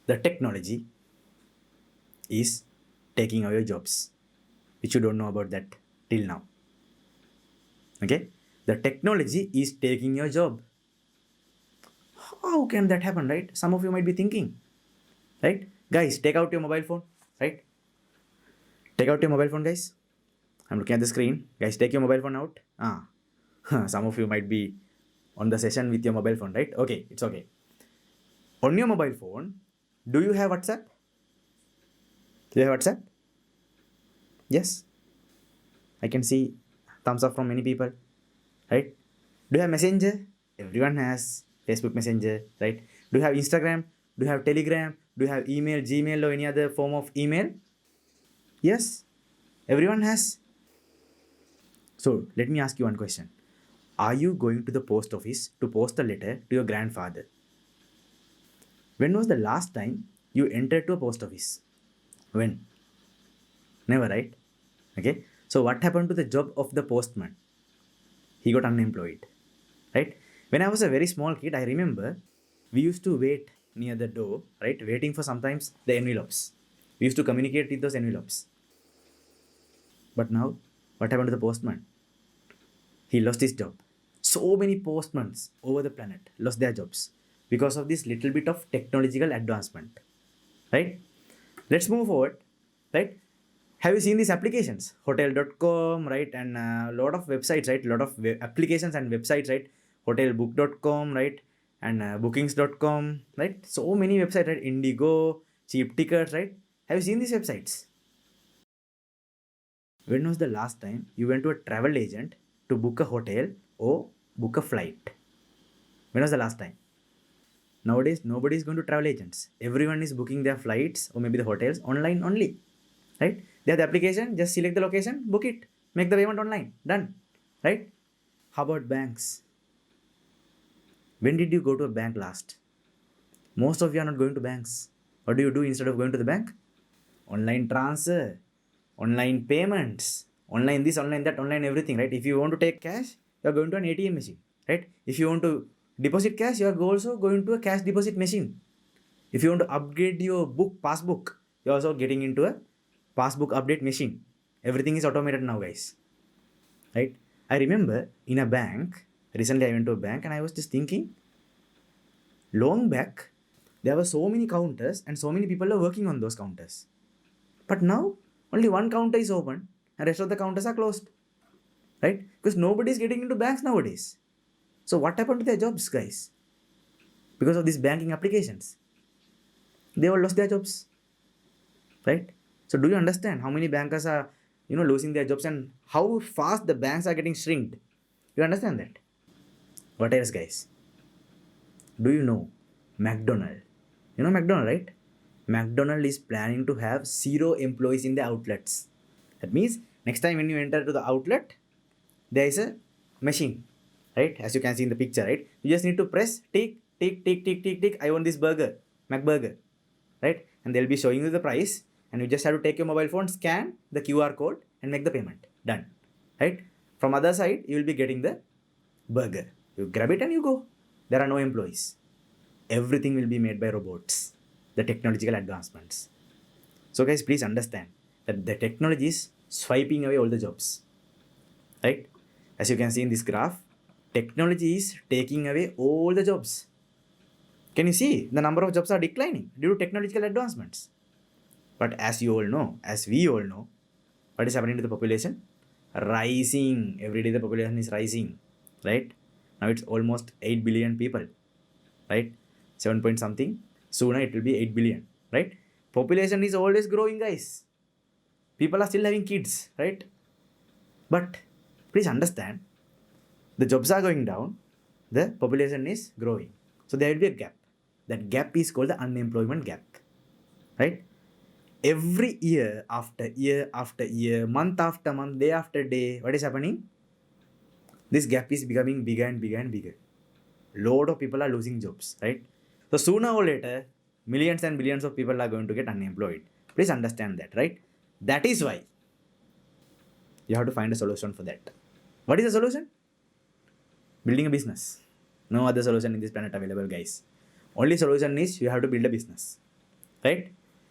the technology is taking away jobs, which you don't know about that till now. Okay, the technology is taking your job. How can that happen, right? Some of you might be thinking, right? Guys, take out your mobile phone, right? Take out your mobile phone, guys. I'm looking at the screen. Guys, take your mobile phone out. Some of you might be on the session with your mobile phone, right? Okay, it's okay. On your mobile phone, do you have WhatsApp? Do you have WhatsApp? Yes. I can see thumbs up from many people, right? Do you have Messenger? Everyone has Facebook Messenger, right? Do you have Instagram? Do you have Telegram? Do you have email, Gmail, or any other form of email? Yes, everyone has. So let me ask you one question. Are you going to the post office to post a letter to your grandfather? When was the last time you entered to a post office? When? Never, right? Okay. So what happened to the job of the postman? He got unemployed, right? When I was a very small kid, I remember we used to wait near the door, right? Waiting for sometimes the envelopes. We used to communicate with those envelopes. But now, what happened to the postman? He lost his job. So many postmen over the planet lost their jobs because of this little bit of technological advancement, right? Let's move forward, right? Have you seen these applications? Hotel.com, right? And a lot of websites, right? A lot of applications and websites, right? Hotelbook.com, right? And bookings.com, right? So many websites, right? Indigo, cheap tickets, right? Have you seen these websites? When was the last time you went to a travel agent to book a hotel or book a flight? When was the last time? Nowadays, nobody is going to travel agents. Everyone is booking their flights or maybe the hotels online only, right? They have the application, just select the location, book it, make the payment online, done, right? How about banks? When did you go to a bank last? Most of you are not going to banks. What do you do instead of going to the bank? Online transfer, online payments, online this, online that, online everything, right? If you want to take cash, you are going to an ATM machine, right? If you want to deposit cash, you are also going to a cash deposit machine. If you want to upgrade your passbook, you're also getting into a passbook update machine. Everything is automated now, guys. Right? I remember in a bank, recently I went to a bank and I was just thinking, long back, there were so many counters and so many people are working on those counters. But now, only one counter is open and rest of the counters are closed. Right? Because nobody is getting into banks nowadays. So what happened to their jobs, guys? Because of these banking applications. They all lost their jobs. Right? So do you understand how many bankers are losing their jobs and how fast the banks are getting shrinked? You understand that? What else, guys? Do you know McDonald? You know McDonald, right? McDonald is planning to have zero employees in the outlets. That means next time when you enter to the outlet, there is a machine, right? As you can see in the picture, right? You just need to press tick, tick, tick, tick, tick, tick. I want this burger, McBurger, right? And they'll be showing you the price, and you just have to take your mobile phone, scan the QR code, and make the payment. Done, right? From other side, you will be getting the burger. You grab it and you go. There are no employees. Everything will be made by robots. The technological advancements. So, guys, please understand that the technology is swiping away all the jobs, right? As you can see in this graph, technology is taking away all the jobs. Can you see the number of jobs are declining due to technological advancements? But as you all know, as we all know, what is happening to the population? Rising. Every day the population is rising, right? Now it's almost 8 billion people, right? 7 point something. Sooner it will be 8 billion, right? Population is always growing, guys. People are still having kids, right? But please understand, the jobs are going down, the population is growing. So there will be a gap. That gap is called the unemployment gap, right? Every year after year, month after month, day after day, what is happening? This gap is becoming bigger and bigger and bigger. Lot of people are losing jobs, right? So sooner or later, millions and billions of people are going to get unemployed. Please understand that, right? That is why you have to find a solution for that. What is the solution? Building a business. No other solution in this planet available, guys. Only solution is you have to build a business. right?